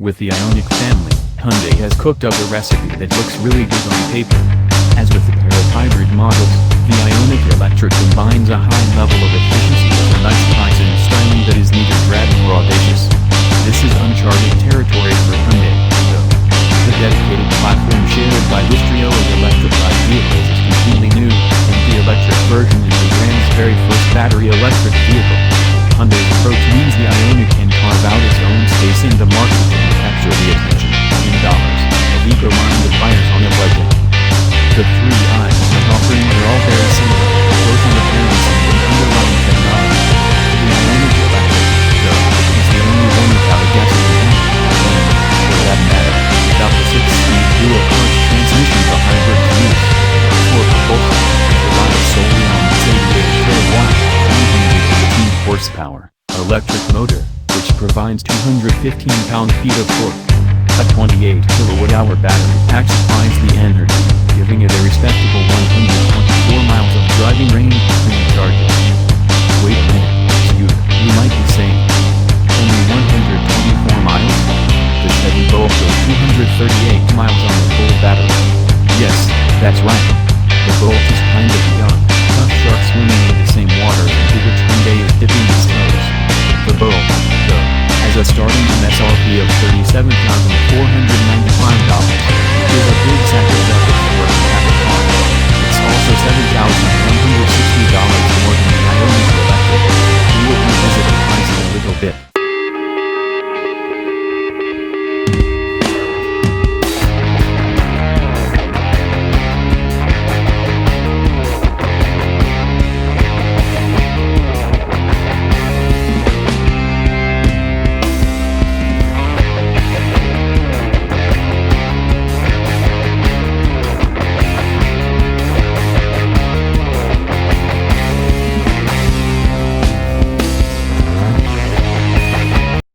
With the Ioniq family, Hyundai has cooked up a recipe that looks really good on paper. As with the pair of hybrid models, the Ioniq Electric combines a high level of efficiency with a nice price and styling that is neither drab nor audacious. This is uncharted territory for Hyundai, though. The dedicated platform shared by this trio of electrified vehicles is completely new, and the electric version is the brand's very first battery electric vehicle. Hyundai's approach means the Ioniq can carve out its own space in the market and capture the attention, in dollars, of eco-minded buyers on a budget. The three Ioniq offerings are all very similar, both in appearance and in underlying technology. The Ioniq Electric, though, is the only one without a gasoline engine, and, for that matter, without the 6-speed dual-clutch transmission the hybrids use. For propulsion, it relies solely on its 88 kilowatt, 118 horsepower, electric motor, which provides 215 pound-feet of torque. A 28 kilowatt-hour battery pack supplies the energy, giving it a respectable 124 miles of driving range between charges. Wait a minute, you might be saying, only 124 miles? The Chevy Bolt goes 238 miles on the full battery. Yes, that's right. The Bolt is kind of a young, tough shark swimming in the same waters into which Hyundai is dipping its toes. The Bolt, though, has a starting MSRP of $37,400